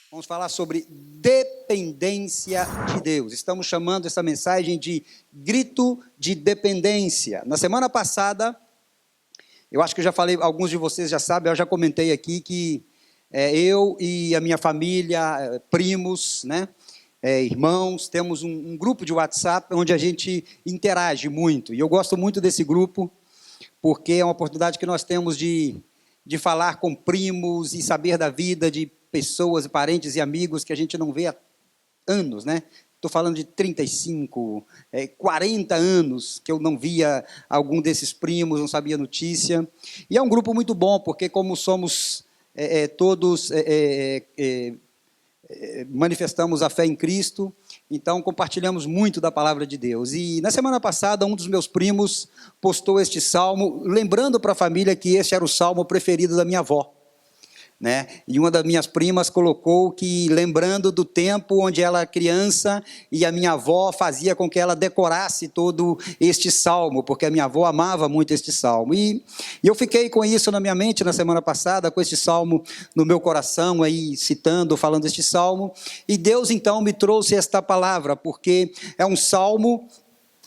Vamos falar sobre dependência de Deus. Estamos chamando essa mensagem de grito de dependência. Na semana passada, eu acho que eu já falei, alguns de vocês já sabem, eu já comentei aqui que eu e a minha família, primos, irmãos, temos um grupo de WhatsApp onde a gente interage muito. E eu gosto muito desse grupo, porque é uma oportunidade que nós temos de falar com primos e saber da vida de pessoas, parentes e amigos que a gente não vê há anos, Estou falando de 35, 40 anos que eu não via algum desses primos, não sabia notícia. E é um grupo muito bom, porque como somos todos, manifestamos a fé em Cristo, então compartilhamos muito da palavra de Deus. E na semana passada, um dos meus primos postou este salmo, lembrando para a família que esse era o salmo preferido da minha avó. E uma das minhas primas colocou que, lembrando do tempo onde ela era criança, e a minha avó fazia com que ela decorasse todo este salmo, porque a minha avó amava muito este salmo. E eu fiquei com isso na minha mente na semana passada, com este salmo no meu coração, aí citando, falando este salmo, e Deus então me trouxe esta palavra, porque é um salmo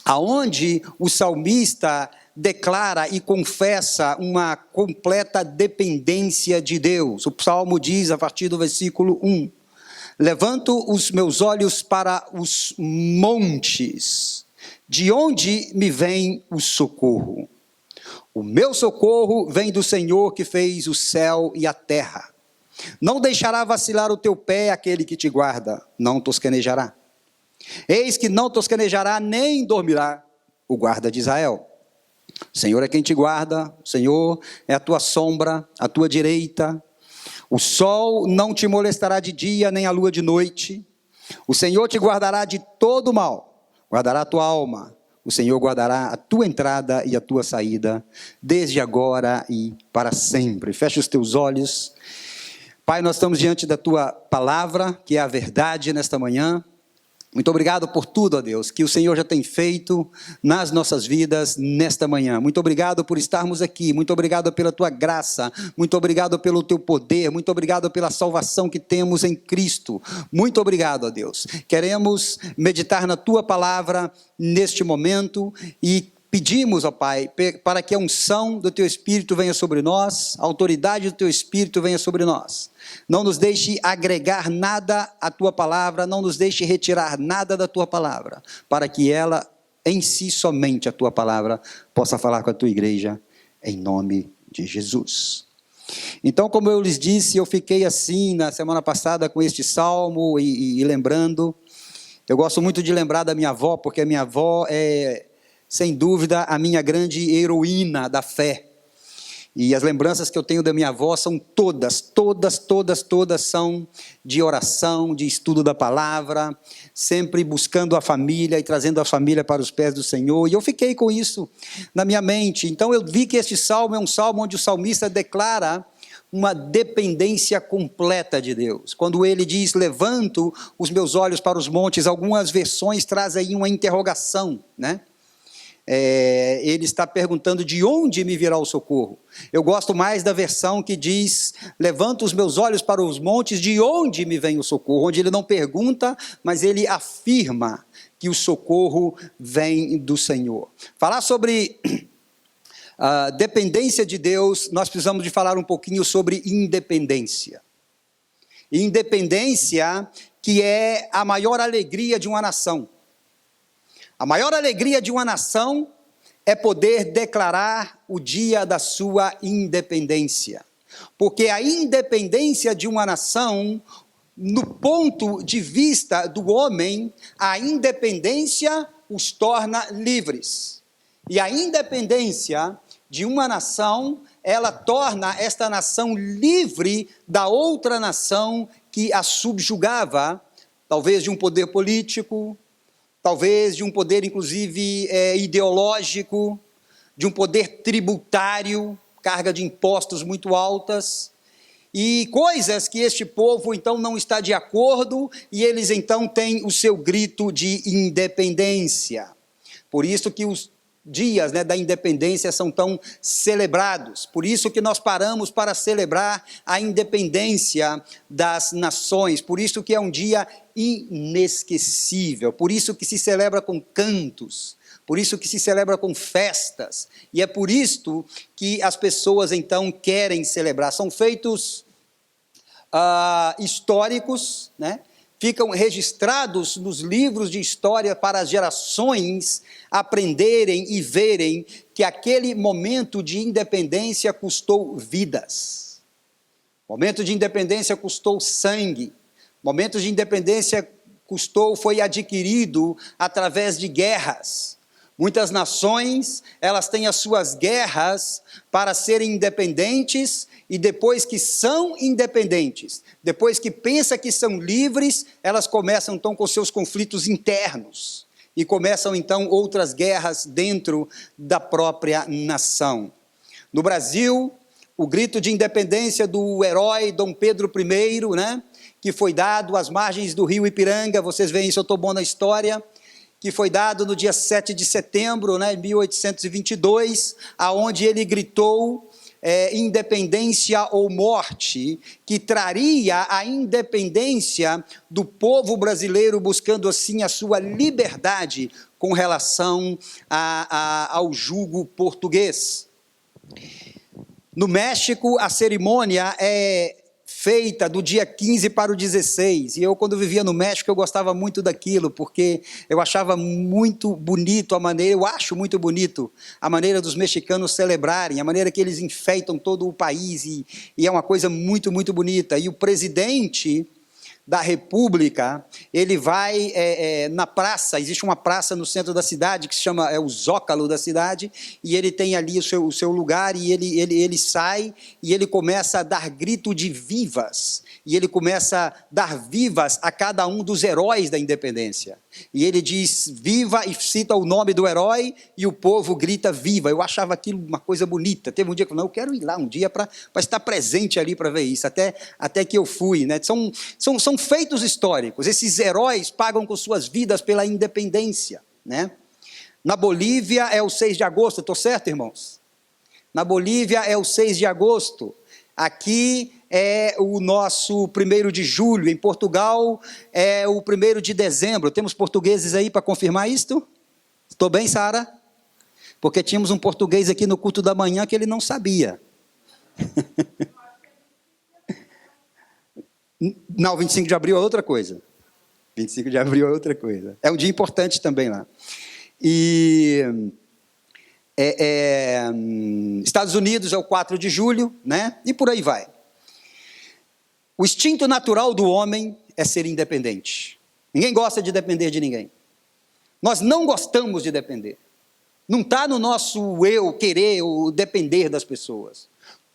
aonde o salmista declara e confessa uma completa dependência de Deus. O Salmo diz, a partir do versículo 1, levanto os meus olhos para os montes, de onde me vem o socorro? O meu socorro vem do Senhor que fez o céu e a terra. Não deixará vacilar o teu pé aquele que te guarda, não tosquenejará. Eis que não tosquenejará nem dormirá o guarda de Israel. O Senhor é quem te guarda, o Senhor é a tua sombra, a tua direita. O sol não te molestará de dia, nem a lua de noite. O Senhor te guardará de todo mal, guardará a tua alma. O Senhor guardará a tua entrada e a tua saída, desde agora e para sempre. Fecha os teus olhos. Pai, nós estamos diante da tua palavra, que é a verdade nesta manhã. Muito obrigado por tudo, ó Deus, que o Senhor já tem feito nas nossas vidas nesta manhã. Muito obrigado por estarmos aqui, muito obrigado pela tua graça, muito obrigado pelo teu poder, muito obrigado pela salvação que temos em Cristo. Muito obrigado, ó Deus. Queremos meditar na tua palavra neste momento e pedimos, ó Pai, para que a unção do teu Espírito venha sobre nós, a autoridade do teu Espírito venha sobre nós. Não nos deixe agregar nada à tua palavra, não nos deixe retirar nada da tua palavra, para que ela, em si somente a tua palavra, possa falar com a tua igreja, em nome de Jesus. Então, como eu lhes disse, eu fiquei assim na semana passada com este salmo e lembrando. Eu gosto muito de lembrar da minha avó, porque a minha avó é, sem dúvida, a minha grande heroína da fé. E as lembranças que eu tenho da minha avó são todas são de oração, de estudo da palavra, sempre buscando a família e trazendo a família para os pés do Senhor. E eu fiquei com isso na minha mente. Então eu vi que este salmo é um salmo onde o salmista declara uma dependência completa de Deus. Quando ele diz, levanto os meus olhos para os montes, algumas versões trazem aí uma interrogação, ele está perguntando de onde me virá o socorro. Eu gosto mais da versão que diz, levanto os meus olhos para os montes, de onde me vem o socorro, onde ele não pergunta, mas ele afirma que o socorro vem do Senhor. Falar sobre a dependência de Deus, nós precisamos de falar um pouquinho sobre independência. Independência que é a maior alegria de uma nação. A maior alegria de uma nação é poder declarar o dia da sua independência. Porque a independência de uma nação, no ponto de vista do homem, a independência os torna livres. E a independência de uma nação, ela torna esta nação livre da outra nação que a subjugava, talvez de um poder político, talvez de um poder, inclusive, ideológico, de um poder tributário, carga de impostos muito altas, e coisas que este povo, então, não está de acordo, e eles, então, têm o seu grito de independência. Por isso que dias, né, da independência são tão celebrados. Por isso que nós paramos para celebrar a independência das nações. Por isso que é um dia inesquecível. Por isso que se celebra com cantos. Por isso que se celebra com festas. E é por isto que as pessoas então querem celebrar. São feitos históricos, né? Ficam registrados nos livros de história para as gerações aprenderem e verem que aquele momento de independência custou vidas. O momento de independência custou sangue. O momento de independência foi adquirido através de guerras. Muitas nações, elas têm as suas guerras para serem independentes, e depois que são independentes, depois que pensam que são livres, elas começam então com seus conflitos internos, e começam então outras guerras dentro da própria nação. No Brasil, o grito de independência do herói Dom Pedro I, né, que foi dado às margens do rio Ipiranga, vocês veem isso, eu estou bom na história, que foi dado no dia 7 de setembro, né, 1822, aonde ele gritou independência ou morte, que traria a independência do povo brasileiro, buscando assim a sua liberdade com relação ao jugo português. No México, a cerimônia é feita do dia 15 para o 16, e eu, quando vivia no México, eu gostava muito daquilo, porque eu achava muito bonito eu acho muito bonito a maneira dos mexicanos celebrarem, a maneira que eles enfeitam todo o país, e é uma coisa muito, muito bonita. E o presidente da República, ele vai na praça, existe uma praça no centro da cidade, que se chama o Zócalo da cidade, e ele tem ali o seu lugar, e ele sai, e ele começa a dar grito de vivas, e ele começa a dar vivas a cada um dos heróis da independência, e ele diz viva, e cita o nome do herói, e o povo grita viva. Eu achava aquilo uma coisa bonita. Teve um dia que eu falei, eu quero ir lá um dia para estar presente ali para ver isso, até que eu fui, né? São feitos históricos. Esses heróis pagam com suas vidas pela independência, né? Na Bolívia é o 6 de agosto, estou certo, irmãos? Na Bolívia é o 6 de agosto. Aqui é o nosso 1º de julho. Em Portugal é o 1º de dezembro. Temos portugueses aí para confirmar isto? Estou bem, Sara? Porque tínhamos um português aqui no culto da manhã que ele não sabia. Não, 25 de abril é outra coisa. 25 de abril é outra coisa. É um dia importante também lá. E Estados Unidos é o 4 de julho, né? E por aí vai. O instinto natural do homem é ser independente. Ninguém gosta de depender de ninguém. Nós não gostamos de depender. Não está no nosso eu querer ou depender das pessoas.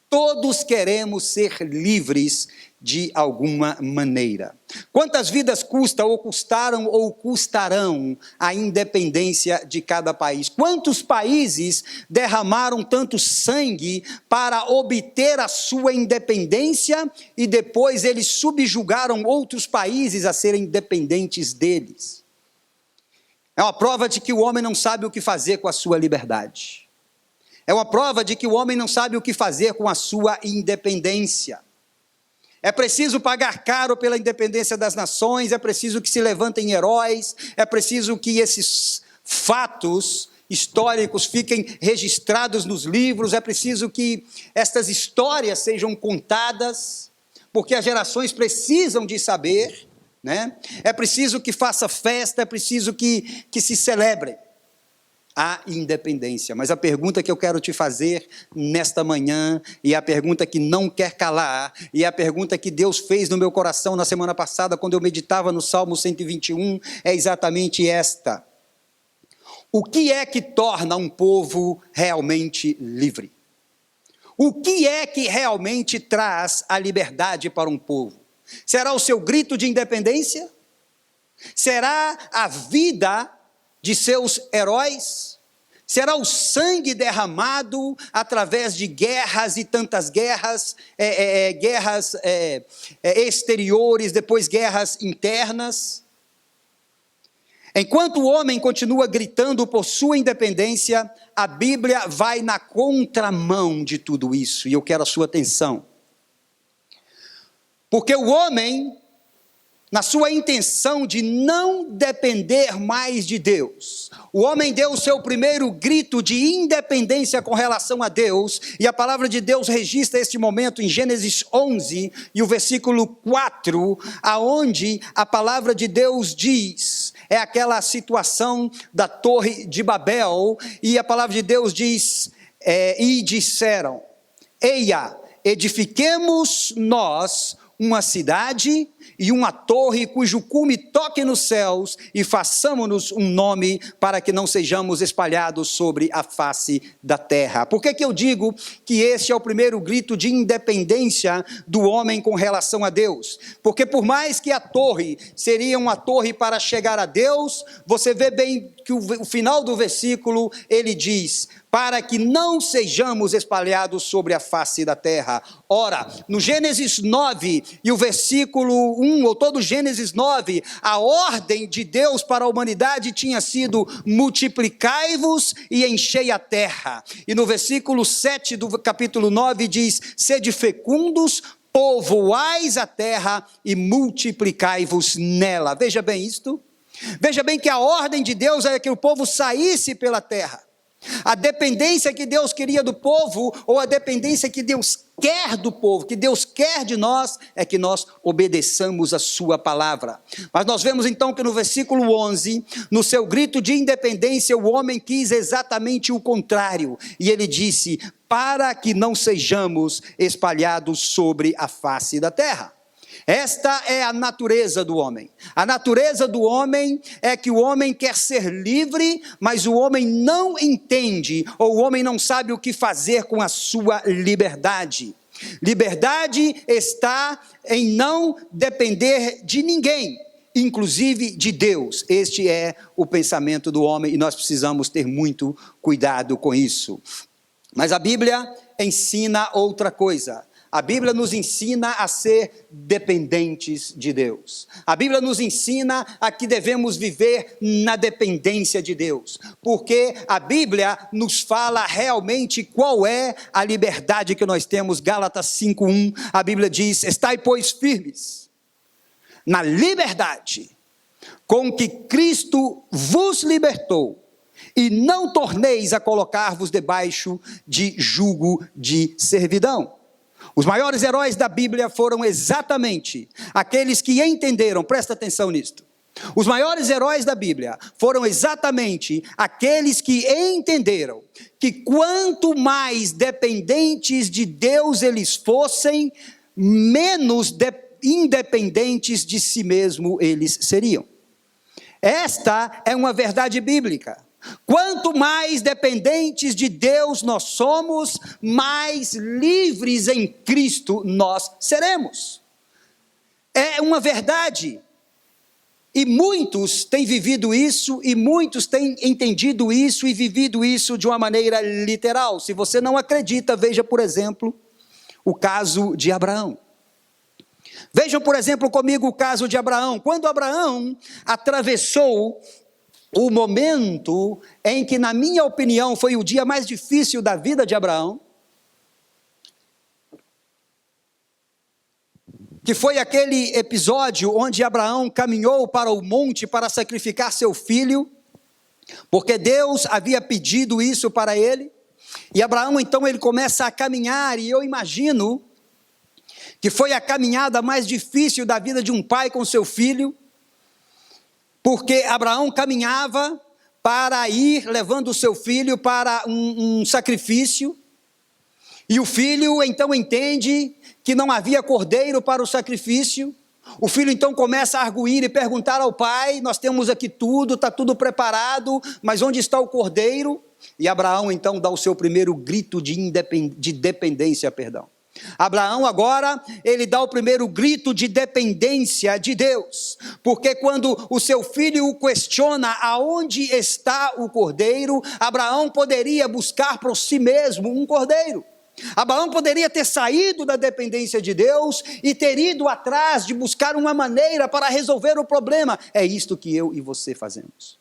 Todos queremos ser livres de alguma maneira. Quantas vidas custa ou custaram ou custarão a independência de cada país? Quantos países derramaram tanto sangue para obter a sua independência e depois eles subjugaram outros países a serem dependentes deles? É uma prova de que o homem não sabe o que fazer com a sua liberdade. É uma prova de que o homem não sabe o que fazer com a sua independência. É preciso pagar caro pela independência das nações, é preciso que se levantem heróis, é preciso que esses fatos históricos fiquem registrados nos livros, é preciso que estas histórias sejam contadas, porque as gerações precisam de saber, né? É preciso que faça festa, é preciso que se celebre a independência. Mas a pergunta que eu quero te fazer nesta manhã, e a pergunta que não quer calar, e a pergunta que Deus fez no meu coração na semana passada, quando eu meditava no Salmo 121, é exatamente esta: o que é que torna um povo realmente livre? O que é que realmente traz a liberdade para um povo? Será o seu grito de independência? Será a vida de seus heróis? Será o sangue derramado através de guerras e tantas guerras, guerras exteriores, depois guerras internas? Enquanto o homem continua gritando por sua independência, a Bíblia vai na contramão de tudo isso, e eu quero a sua atenção. Porque o homem, na sua intenção de não depender mais de Deus, o homem deu o seu primeiro grito de independência com relação a Deus, e a palavra de Deus registra este momento em Gênesis 11, e o versículo 4, aonde a palavra de Deus diz, é aquela situação da Torre de Babel, e a palavra de Deus diz, e disseram, eia, edifiquemos nós uma cidade e uma torre cujo cume toque nos céus, e façamo-nos um nome para que não sejamos espalhados sobre a face da terra. Por que eu digo que esse é o primeiro grito de independência do homem com relação a Deus? Porque por mais que a torre seria uma torre para chegar a Deus, você vê bem que o final do versículo, ele diz, para que não sejamos espalhados sobre a face da terra. Ora, no Gênesis 9, e o versículo 1, ou todo Gênesis 9, a ordem de Deus para a humanidade tinha sido, multiplicai-vos e enchei a terra. E no versículo 7 do capítulo 9 diz, sede fecundos, povoais a terra e multiplicai-vos nela. Veja bem isto. Veja bem que a ordem de Deus é que o povo saísse pela terra. A dependência que Deus queria do povo, ou a dependência que Deus quer do povo, que Deus quer de nós, é que nós obedeçamos a sua palavra. Mas nós vemos então que no versículo 11, no seu grito de independência, o homem quis exatamente o contrário, e ele disse, para que não sejamos espalhados sobre a face da terra. Esta é a natureza do homem. A natureza do homem é que o homem quer ser livre, mas o homem não entende, ou o homem não sabe o que fazer com a sua liberdade. Liberdade está em não depender de ninguém, inclusive de Deus. Este é o pensamento do homem e nós precisamos ter muito cuidado com isso. Mas a Bíblia ensina outra coisa. A Bíblia nos ensina a ser dependentes de Deus. A Bíblia nos ensina a que devemos viver na dependência de Deus. Porque a Bíblia nos fala realmente qual é a liberdade que nós temos. Gálatas 5:1, a Bíblia diz, estai pois firmes na liberdade com que Cristo vos libertou, e não torneis a colocar-vos debaixo de jugo de servidão. Os maiores heróis da Bíblia foram exatamente aqueles que entenderam, presta atenção nisto. Os maiores heróis da Bíblia foram exatamente aqueles que entenderam que quanto mais dependentes de Deus eles fossem, menos independentes de si mesmo eles seriam. Esta é uma verdade bíblica. Quanto mais dependentes de Deus nós somos, mais livres em Cristo nós seremos. É uma verdade. E muitos têm vivido isso, e muitos têm entendido isso e vivido isso de uma maneira literal. Se você não acredita, veja, por exemplo, o caso de Abraão. Vejam, por exemplo, comigo o caso de Abraão. Quando Abraão atravessou o momento em que, na minha opinião, foi o dia mais difícil da vida de Abraão, que foi aquele episódio onde Abraão caminhou para o monte para sacrificar seu filho, porque Deus havia pedido isso para ele, e Abraão então ele começa a caminhar, e eu imagino que foi a caminhada mais difícil da vida de um pai com seu filho, porque Abraão caminhava para ir levando o seu filho para um sacrifício, e o filho então entende que não havia cordeiro para o sacrifício. O filho então começa a arguir e perguntar ao pai, nós temos aqui tudo, está tudo preparado, mas onde está o cordeiro? E Abraão então dá o seu primeiro grito de dependência. Abraão agora, ele dá o primeiro grito de dependência de Deus, porque quando o seu filho o questiona aonde está o cordeiro, Abraão poderia buscar por si mesmo um cordeiro. Abraão poderia ter saído da dependência de Deus e ter ido atrás de buscar uma maneira para resolver o problema. É isto que eu e você fazemos.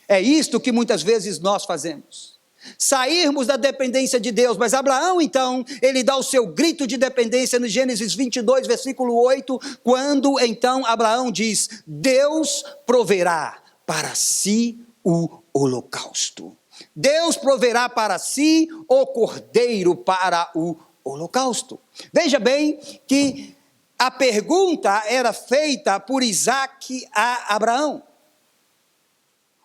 É isto que muitas vezes nós fazemos. Sairmos da dependência de Deus. Mas Abraão, então, ele dá o seu grito de dependência no Gênesis 22, versículo 8, quando então Abraão diz: Deus proverá para si o holocausto. Deus proverá para si o cordeiro para o holocausto. Veja bem que a pergunta era feita por Isaque a Abraão.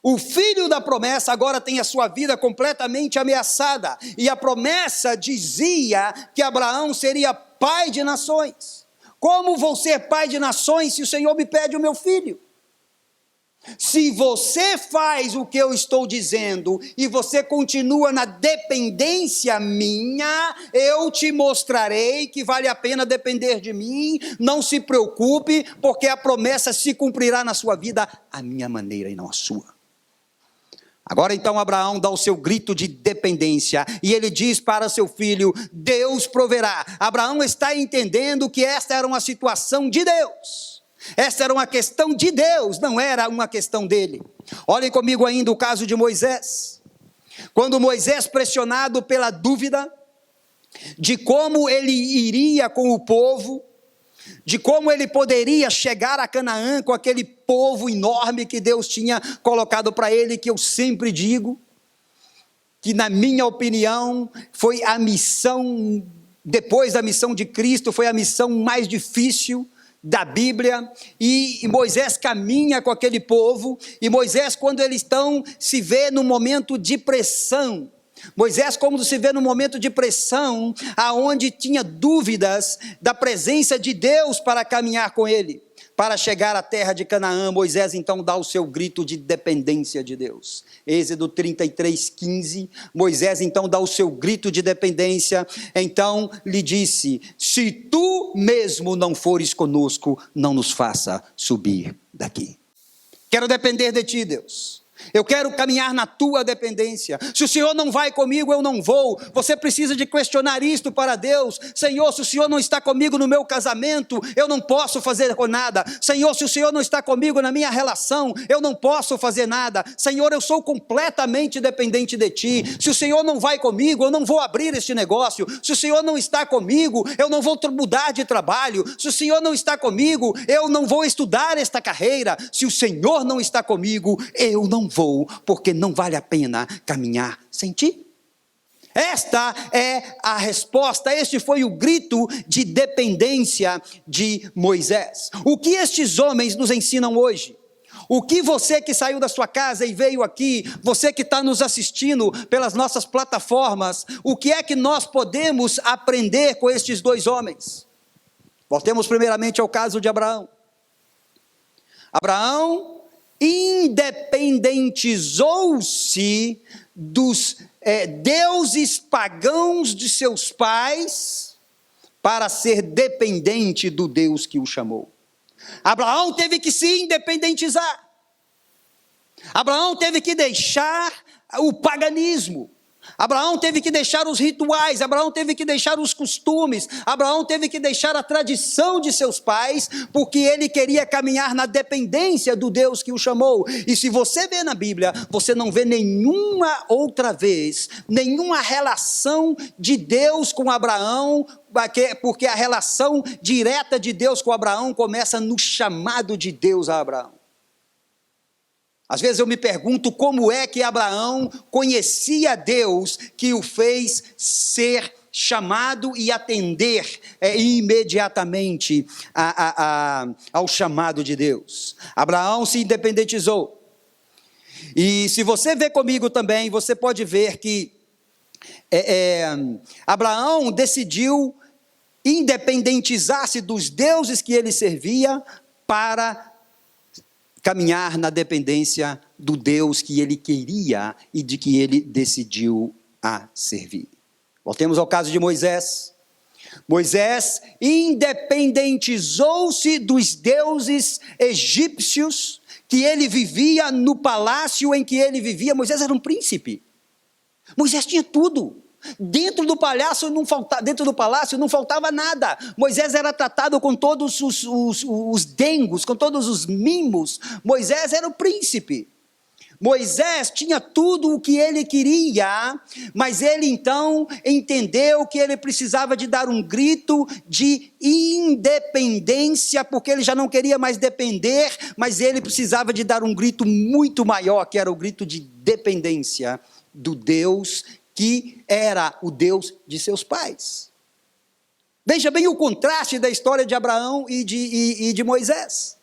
O filho da promessa agora tem a sua vida completamente ameaçada. E a promessa dizia que Abraão seria pai de nações. Como vou ser pai de nações se o Senhor me pede o meu filho? Se você faz o que eu estou dizendo e você continua na dependência minha, eu te mostrarei que vale a pena depender de mim. Não se preocupe, porque a promessa se cumprirá na sua vida à minha maneira e não à sua. Agora então Abraão dá o seu grito de dependência e ele diz para seu filho: Deus proverá. Abraão está entendendo que esta era uma situação de Deus. Esta era uma questão de Deus, não era uma questão dele. Olhem comigo ainda o caso de Moisés. Quando Moisés, pressionado pela dúvida de como ele iria com o povo, de como ele poderia chegar a Canaã com aquele povo enorme que Deus tinha colocado para ele, que eu sempre digo, que na minha opinião foi a missão, depois da missão de Cristo, foi a missão mais difícil da Bíblia, e Moisés caminha com aquele povo, e Moisés, quando eles se vê num momento de pressão, Moisés, como se vê num momento de pressão, aonde tinha dúvidas da presença de Deus para caminhar com ele, para chegar à terra de Canaã, Moisés então dá o seu grito de dependência de Deus. Êxodo 33:15, Moisés então dá o seu grito de dependência, então lhe disse: se tu mesmo não fores conosco, não nos faça subir daqui. Quero depender de ti, Deus. Eu quero caminhar na tua dependência. Se o Senhor não vai comigo, eu não vou. Você precisa de questionar isto para Deus. Senhor, se o Senhor não está comigo no meu casamento, eu não posso fazer nada. Senhor, se o Senhor não está comigo na minha relação, eu não posso fazer nada. Senhor, eu sou completamente dependente de ti. Se o Senhor não vai comigo, eu não vou abrir este negócio. Se o Senhor não está comigo, eu não vou mudar de trabalho. Se o Senhor não está comigo, eu não vou estudar esta carreira. Se o Senhor não está comigo, eu não vou, porque não vale a pena caminhar sem ti. Esta é a resposta, este foi o grito de dependência de Moisés. O que estes homens nos ensinam hoje? O que você que saiu da sua casa e veio aqui, você que está nos assistindo pelas nossas plataformas, o que é que nós podemos aprender com estes dois homens? Voltemos primeiramente ao caso de Abraão. Abraão independentizou-se dos deuses pagãos de seus pais para ser dependente do Deus que o chamou. Abraão teve que se independentizar. Abraão teve que deixar o paganismo. Abraão teve que deixar os rituais, Abraão teve que deixar os costumes, Abraão teve que deixar a tradição de seus pais, porque ele queria caminhar na dependência do Deus que o chamou. E se você vê na Bíblia, você não vê nenhuma outra vez, nenhuma relação de Deus com Abraão, porque a relação direta de Deus com Abraão começa no chamado de Deus a Abraão. Às vezes eu me pergunto como é que Abraão conhecia Deus que o fez ser chamado e atender imediatamente ao chamado de Deus. Abraão se independentizou. E se você ver comigo também, você pode ver que Abraão decidiu independentizar-se dos deuses que ele servia para caminhar na dependência do Deus que ele queria e de que ele decidiu a servir. Voltemos ao caso de Moisés. Moisés independentizou-se dos deuses egípcios que ele vivia no palácio em que ele vivia. Moisés era um príncipe. Moisés tinha tudo. Dentro do palácio não faltava nada. Moisés era tratado com todos os dengos, com todos os mimos. Moisés era o príncipe. Moisés tinha tudo o que ele queria, mas ele então entendeu que ele precisava de dar um grito de independência, porque ele já não queria mais depender, mas ele precisava de dar um grito muito maior, que era o grito de dependência do Deus que era o Deus de seus pais. Veja bem o contraste da história de Abraão e de Moisés.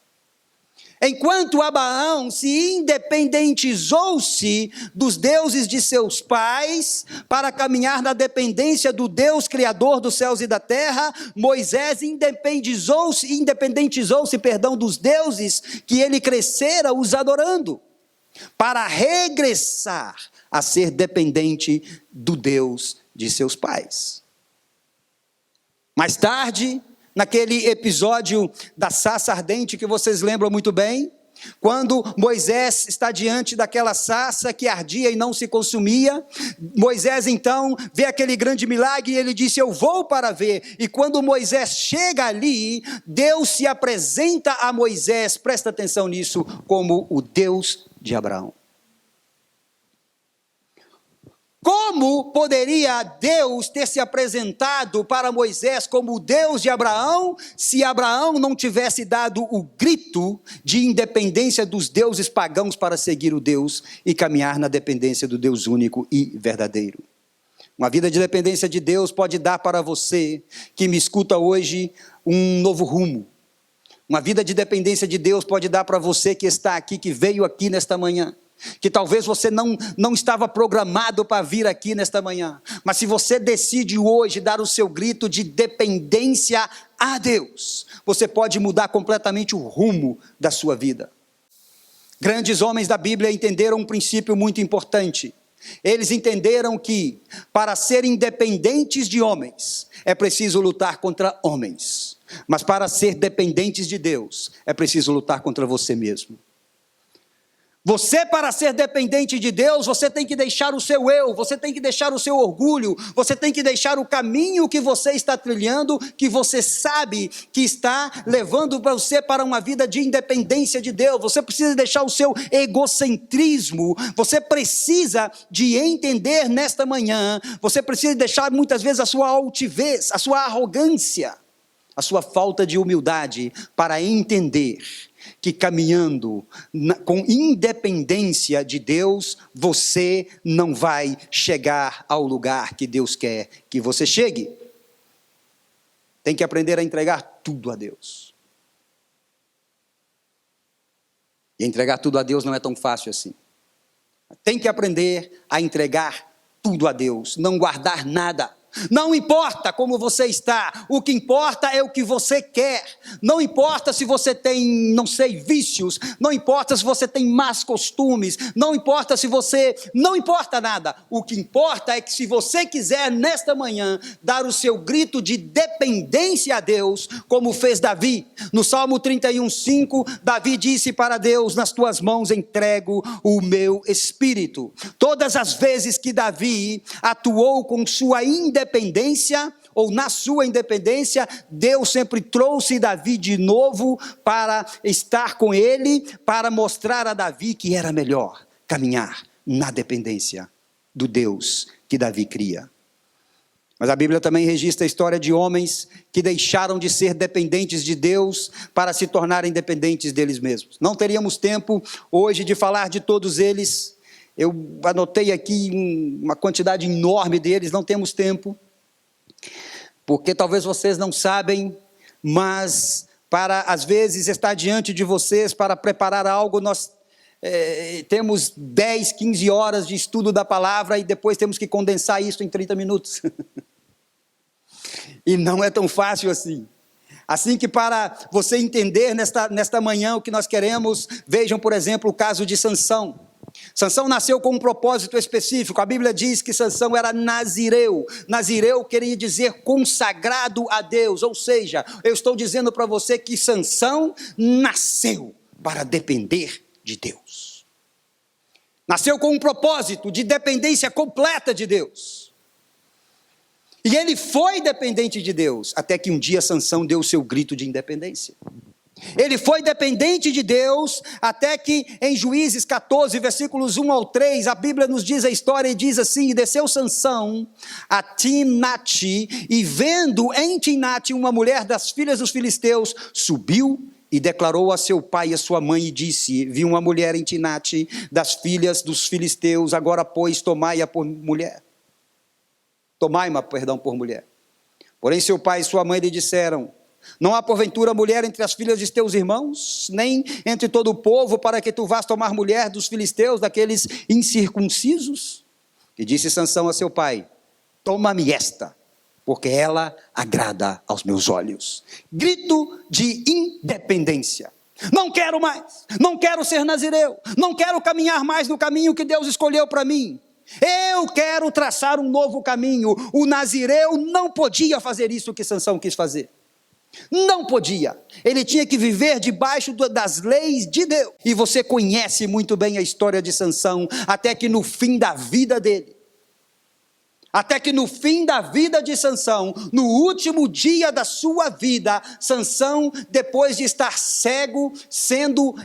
Enquanto Abraão se independentizou-se dos deuses de seus pais, para caminhar na dependência do Deus Criador dos céus e da terra, Moisés independentizou-se dos deuses que ele crescera os adorando, para regressar a ser dependente do Deus de seus pais. Mais tarde, naquele episódio da sarça ardente que vocês lembram muito bem, quando Moisés está diante daquela sarça que ardia e não se consumia, Moisés então vê aquele grande milagre e ele disse: eu vou para ver. E quando Moisés chega ali, Deus se apresenta a Moisés, presta atenção nisso, como o Deus de Abraão. Como poderia Deus ter se apresentado para Moisés como o Deus de Abraão, se Abraão não tivesse dado o grito de independência dos deuses pagãos para seguir o Deus e caminhar na dependência do Deus único e verdadeiro? Uma vida de dependência de Deus pode dar para você, que me escuta hoje, um novo rumo. Uma vida de dependência de Deus pode dar para você que está aqui, que veio aqui nesta manhã, que talvez você não estava programado para vir aqui nesta manhã, mas se você decide hoje dar o seu grito de dependência a Deus, você pode mudar completamente o rumo da sua vida. Grandes homens da Bíblia entenderam um princípio muito importante. Eles entenderam que para ser independentes de homens, é preciso lutar contra homens, mas para ser dependentes de Deus, é preciso lutar contra você mesmo. Você, para ser dependente de Deus, você tem que deixar o seu eu, você tem que deixar o seu orgulho, você tem que deixar o caminho que você está trilhando, que você sabe que está levando você para uma vida de independência de Deus. Você precisa deixar o seu egocentrismo, você precisa de entender nesta manhã, você precisa deixar muitas vezes a sua altivez, a sua arrogância, a sua falta de humildade, para entender que caminhando com independência de Deus, você não vai chegar ao lugar que Deus quer que você chegue. Tem que aprender a entregar tudo a Deus. E entregar tudo a Deus não é tão fácil assim. Tem que aprender a entregar tudo a Deus, não guardar nada. Não importa como você está, o que importa é o que você quer. Não importa se você tem, vícios, não importa se você tem más costumes, não importa nada. O que importa é que se você quiser nesta manhã dar o seu grito de dependência a Deus, como fez Davi, no Salmo 31:5, Davi disse para Deus: nas tuas mãos entrego o meu espírito. Todas as vezes que Davi atuou com sua independência, ou na sua independência, Deus sempre trouxe Davi de novo para estar com ele, para mostrar a Davi que era melhor caminhar na dependência do Deus que Davi cria. Mas a Bíblia também registra a história de homens que deixaram de ser dependentes de Deus para se tornarem dependentes deles mesmos. Não teríamos tempo hoje de falar de todos eles. Eu anotei aqui uma quantidade enorme deles, não temos tempo, porque talvez vocês não sabem, mas para às vezes estar diante de vocês, para preparar algo, nós temos 10, 15 horas de estudo da palavra e depois temos que condensar isso em 30 minutos. E não é tão fácil assim. Assim que para você entender nesta manhã o que nós queremos, vejam por exemplo o caso de Sansão. Sansão nasceu com um propósito específico. A Bíblia diz que Sansão era nazireu. Nazireu queria dizer consagrado a Deus. Ou seja, eu estou dizendo para você que Sansão nasceu para depender de Deus. Nasceu com um propósito de dependência completa de Deus. E ele foi dependente de Deus, até que um dia Sansão deu o seu grito de independência. Ele foi dependente de Deus, até que em Juízes 14, versículos 1 ao 3, a Bíblia nos diz a história e diz assim: e desceu Sansão a Timnate, e vendo em Timnate uma mulher das filhas dos filisteus, subiu e declarou a seu pai e a sua mãe, e disse: vi uma mulher em Timnate das filhas dos filisteus, agora pois tomai-a por mulher. Tomai-ma, perdão, por mulher. Porém seu pai e sua mãe lhe disseram: não há porventura mulher entre as filhas de teus irmãos, nem entre todo o povo, para que tu vás tomar mulher dos filisteus, daqueles incircuncisos? E disse Sansão a seu pai: toma-me esta, porque ela agrada aos meus olhos. Grito de independência. Não quero mais, não quero ser nazireu, não quero caminhar mais no caminho que Deus escolheu para mim. Eu quero traçar um novo caminho. O nazireu não podia fazer isso que Sansão quis fazer. Não podia. Ele tinha que viver debaixo das leis de Deus. E você conhece muito bem a história de Sansão, até que no fim da vida dele, até que no fim da vida de Sansão, no último dia da sua vida, Sansão, depois de estar cego, sendo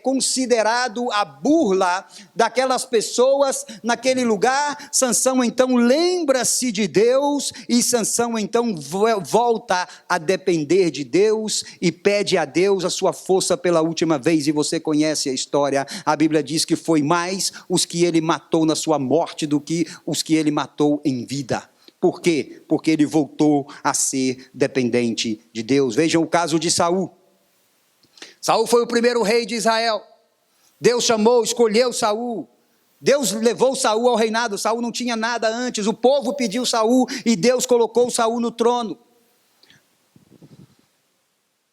considerado a burla daquelas pessoas naquele lugar, Sansão então lembra-se de Deus, e Sansão então volta a depender de Deus, e pede a Deus a sua força pela última vez. E você conhece a história. A Bíblia diz que foi mais os que ele matou na sua morte do que os que ele matou em vida. Por quê? Porque ele voltou a ser dependente de Deus. Vejam o caso de Saul. Saul foi o primeiro rei de Israel. Deus chamou, escolheu Saul. Deus levou Saul ao reinado. Saul não tinha nada antes. O povo pediu Saul e Deus colocou Saul no trono.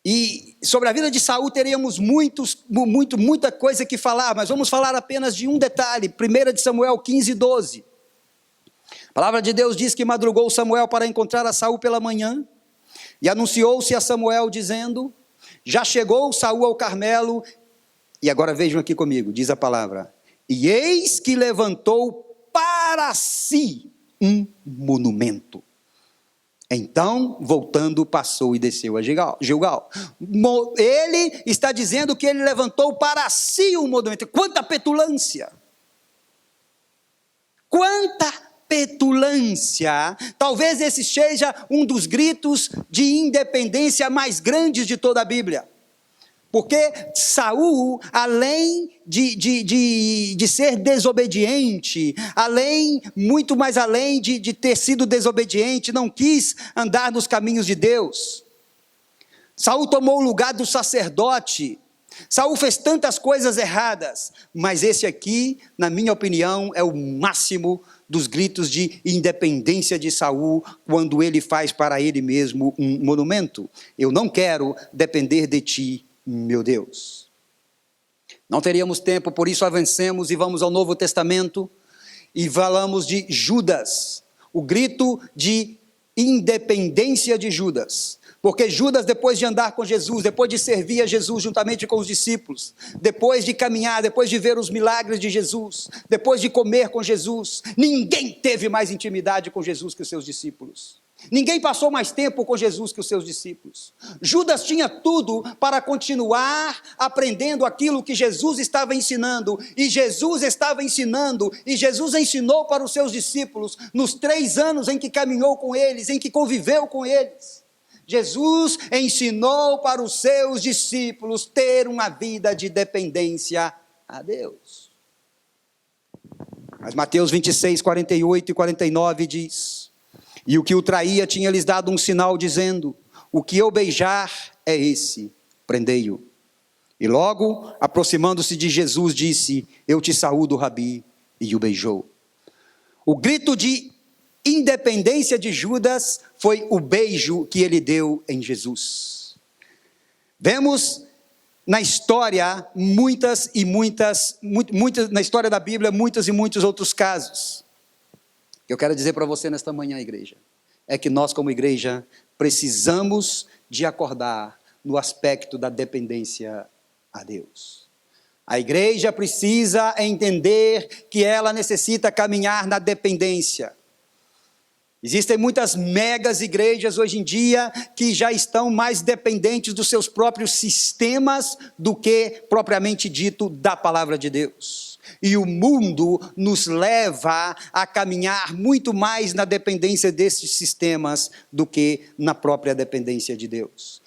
E sobre a vida de Saul teríamos muita coisa que falar, mas vamos falar apenas de um detalhe. 1 de Samuel 15, 12. A palavra de Deus diz que madrugou Samuel para encontrar a Saul pela manhã, e anunciou-se a Samuel dizendo: já chegou Saul ao Carmelo. E agora vejam aqui comigo, diz a palavra: e eis que levantou para si um monumento. Então, voltando, passou e desceu a Gilgal. Ele está dizendo que ele levantou para si um monumento. Quanta petulância! Quanta petulância! Talvez esse seja um dos gritos de independência mais grandes de toda a Bíblia. Porque Saul, além de ser desobediente, muito mais além de ter sido desobediente, não quis andar nos caminhos de Deus. Saul tomou o lugar do sacerdote. Saul fez tantas coisas erradas, mas esse aqui, na minha opinião, é o máximo dos gritos de independência de Saul, quando ele faz para ele mesmo um monumento. Eu não quero depender de ti, meu Deus. Não teríamos tempo, por isso avancemos e vamos ao Novo Testamento e falamos de Judas, o grito de independência de Judas. Porque Judas, depois de andar com Jesus, depois de servir a Jesus juntamente com os discípulos, depois de caminhar, depois de ver os milagres de Jesus, depois de comer com Jesus, ninguém teve mais intimidade com Jesus que os seus discípulos. Ninguém passou mais tempo com Jesus que os seus discípulos. Judas tinha tudo para continuar aprendendo aquilo que Jesus estava ensinando, e Jesus estava ensinando, e Jesus ensinou para os seus discípulos, nos 3 anos em que caminhou com eles, em que conviveu com eles. Jesus ensinou para os seus discípulos ter uma vida de dependência a Deus. Mas Mateus 26, 48 e 49 diz: e o que o traía tinha lhes dado um sinal, dizendo: o que eu beijar é esse, prendei-o. E logo, aproximando-se de Jesus, disse: eu te saúdo, Rabi, e o beijou. O grito de independência de Judas foi o beijo que ele deu em Jesus. Vemos na história na história da Bíblia, muitos e muitos outros casos. O que eu quero dizer para você nesta manhã, igreja, é que nós como igreja precisamos de acordar no aspecto da dependência a Deus. A igreja precisa entender que ela necessita caminhar na dependência. Existem muitas megas igrejas hoje em dia que já estão mais dependentes dos seus próprios sistemas do que, propriamente dito, da palavra de Deus. E o mundo nos leva a caminhar muito mais na dependência desses sistemas do que na própria dependência de Deus.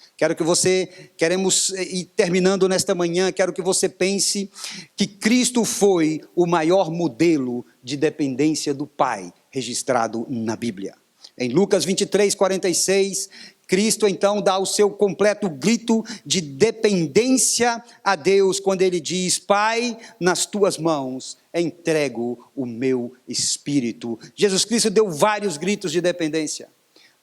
Queremos ir terminando nesta manhã, quero que você pense que Cristo foi o maior modelo de dependência do Pai registrado na Bíblia. Em Lucas 23, 46, Cristo então dá o seu completo grito de dependência a Deus, quando ele diz: Pai, nas tuas mãos entrego o meu espírito. Jesus Cristo deu vários gritos de dependência.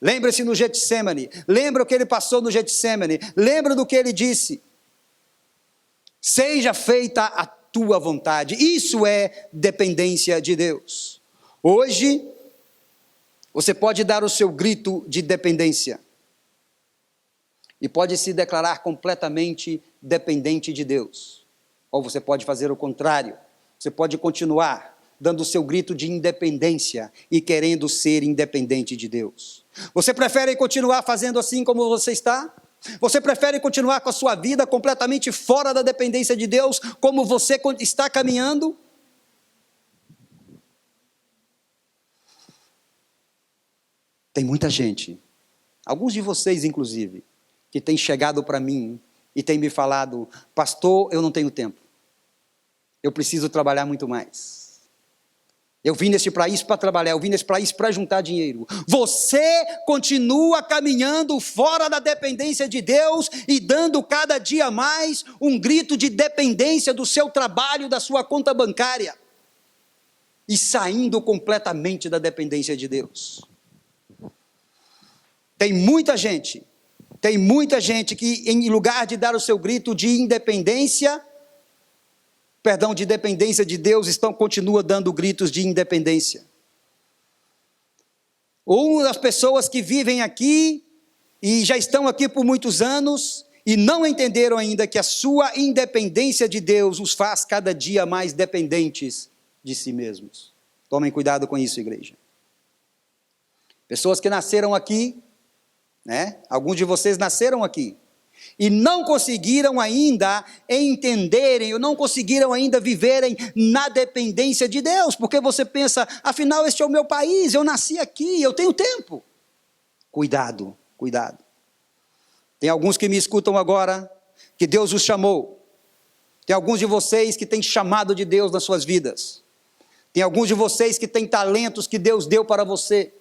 Lembra-se no Getsemane, lembra o que ele passou no Getsemane, lembra do que ele disse: seja feita a tua vontade. Isso é dependência de Deus. Hoje, você pode dar o seu grito de dependência e pode se declarar completamente dependente de Deus. Ou você pode fazer o contrário, você pode continuar dando o seu grito de independência e querendo ser independente de Deus. Você prefere continuar fazendo assim como você está? Você prefere continuar com a sua vida completamente fora da dependência de Deus, como você está caminhando? Tem muita gente, alguns de vocês inclusive, que têm chegado para mim e têm me falado: pastor, eu não tenho tempo, eu preciso trabalhar muito mais. Eu vim nesse país para trabalhar, eu vim nesse país para juntar dinheiro. Você continua caminhando fora da dependência de Deus e dando cada dia mais um grito de dependência do seu trabalho, da sua conta bancária, e saindo completamente da dependência de Deus. Tem muita gente que, em lugar de dar o seu grito de dependência de Deus, continua dando gritos de independência. Ou as pessoas que vivem aqui e já estão aqui por muitos anos e não entenderam ainda que a sua independência de Deus os faz cada dia mais dependentes de si mesmos. Tomem cuidado com isso, igreja. Pessoas que nasceram aqui, alguns de vocês nasceram aqui, e não conseguiram ainda entenderem, ou não conseguiram ainda viverem na dependência de Deus, porque você pensa: afinal este é o meu país, eu nasci aqui, eu tenho tempo. Cuidado, cuidado. Tem alguns que me escutam agora, que Deus os chamou. Tem alguns de vocês que têm chamado de Deus nas suas vidas. Tem alguns de vocês que têm talentos que Deus deu para você.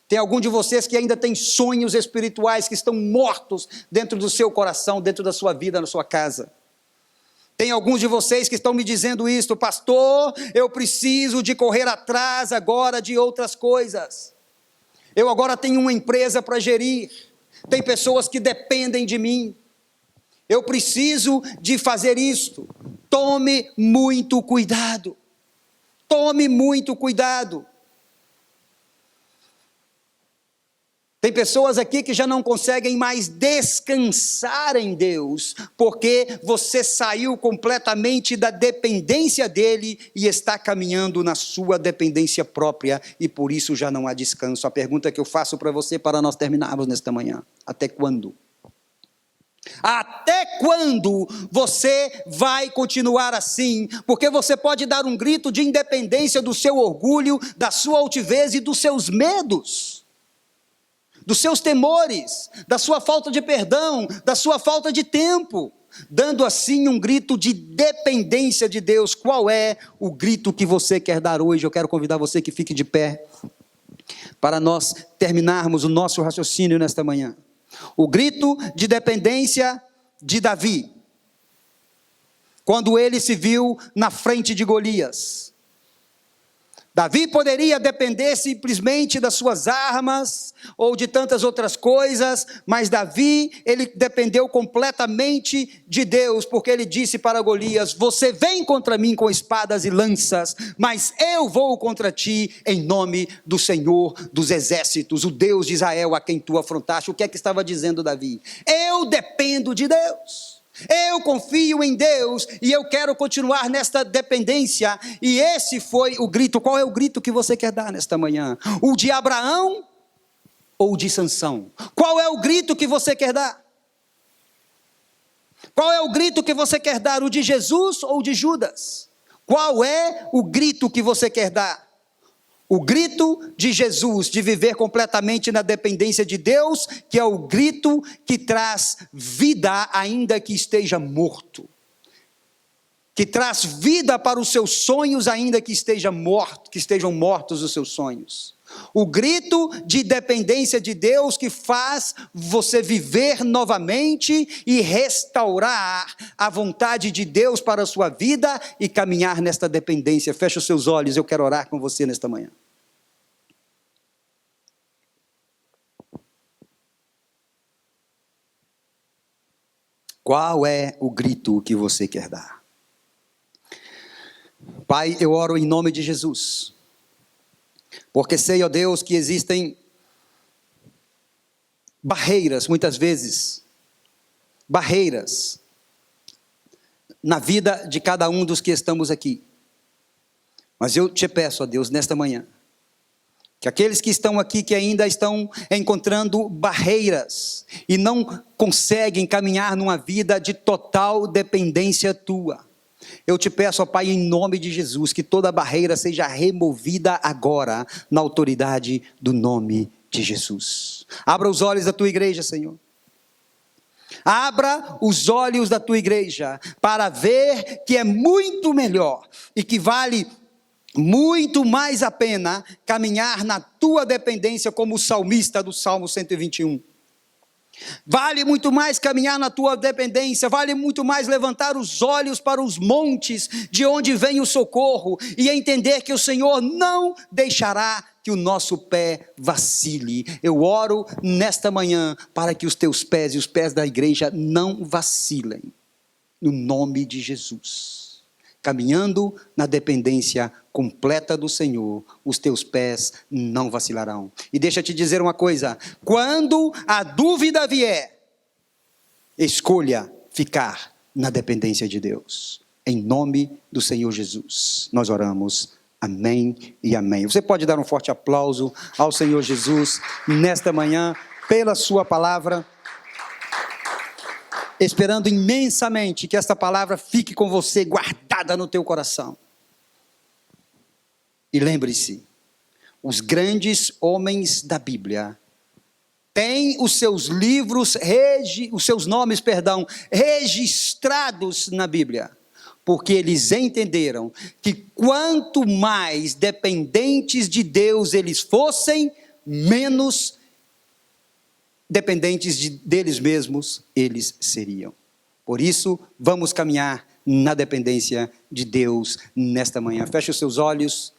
Tem algum de vocês que ainda tem sonhos espirituais que estão mortos dentro do seu coração, dentro da sua vida, na sua casa. Tem alguns de vocês que estão me dizendo isso: pastor, eu preciso de correr atrás agora de outras coisas. Eu agora tenho uma empresa para gerir. Tem pessoas que dependem de mim. Eu preciso de fazer isto. Tome muito cuidado. Tome muito cuidado. Tem pessoas aqui que já não conseguem mais descansar em Deus, porque você saiu completamente da dependência dele e está caminhando na sua dependência própria, e por isso já não há descanso. A pergunta que eu faço para você, para nós terminarmos nesta manhã: até quando? Até quando você vai continuar assim? Porque você pode dar um grito de independência do seu orgulho, da sua altivez e dos seus medos, dos seus temores, da sua falta de perdão, da sua falta de tempo, dando assim um grito de dependência de Deus. Qual é o grito que você quer dar hoje? Eu quero convidar você que fique de pé, para nós terminarmos o nosso raciocínio nesta manhã. O grito de dependência de Davi, quando ele se viu na frente de Golias. Davi poderia depender simplesmente das suas armas, ou de tantas outras coisas, mas Davi, ele dependeu completamente de Deus, porque ele disse para Golias: você vem contra mim com espadas e lanças, mas eu vou contra ti em nome do Senhor dos exércitos, o Deus de Israel, a quem tu afrontaste. O que é que estava dizendo Davi? Eu dependo de Deus. Eu confio em Deus e eu quero continuar nesta dependência. E esse foi o grito. Qual é o grito que você quer dar nesta manhã? O de Abraão ou o de Sansão? Qual é o grito que você quer dar? Qual é o grito que você quer dar? O de Jesus ou o de Judas? Qual é o grito que você quer dar? O grito de Jesus, de viver completamente na dependência de Deus, que é o grito que traz vida ainda que esteja morto. Que traz vida para os seus sonhos ainda que estejam mortos os seus sonhos. O grito de dependência de Deus que faz você viver novamente e restaurar a vontade de Deus para a sua vida e caminhar nesta dependência. Feche os seus olhos, eu quero orar com você nesta manhã. Qual é o grito que você quer dar? Pai, eu oro em nome de Jesus. Porque sei, ó Deus, que existem barreiras, muitas vezes, barreiras na vida de cada um dos que estamos aqui. Mas eu te peço, ó Deus, nesta manhã, que aqueles que estão aqui, que ainda estão encontrando barreiras e não conseguem caminhar numa vida de total dependência tua, eu te peço, ó Pai, em nome de Jesus, que toda barreira seja removida agora, na autoridade do nome de Jesus. Abra os olhos da tua igreja, Senhor. Abra os olhos da tua igreja, para ver que é muito melhor, e que vale muito mais a pena caminhar na tua dependência, como o salmista do Salmo 121. Vale muito mais caminhar na tua dependência, vale muito mais levantar os olhos para os montes, de onde vem o socorro, e entender que o Senhor não deixará que o nosso pé vacile. Eu oro nesta manhã para que os teus pés e os pés da igreja não vacilem, no nome de Jesus. Caminhando na dependência completa do Senhor, os teus pés não vacilarão. E deixa eu te dizer uma coisa: quando a dúvida vier, escolha ficar na dependência de Deus. Em nome do Senhor Jesus, nós oramos. Amém e amém. Você pode dar um forte aplauso ao Senhor Jesus nesta manhã, pela sua palavra. Esperando imensamente que esta palavra fique com você, guardada no teu coração. E lembre-se, os grandes homens da Bíblia têm os seus livros, os seus nomes, registrados na Bíblia, porque eles entenderam que quanto mais dependentes de Deus eles fossem, menos dependentes deles mesmos eles seriam. Por isso, vamos caminhar na dependência de Deus nesta manhã. Feche os seus olhos.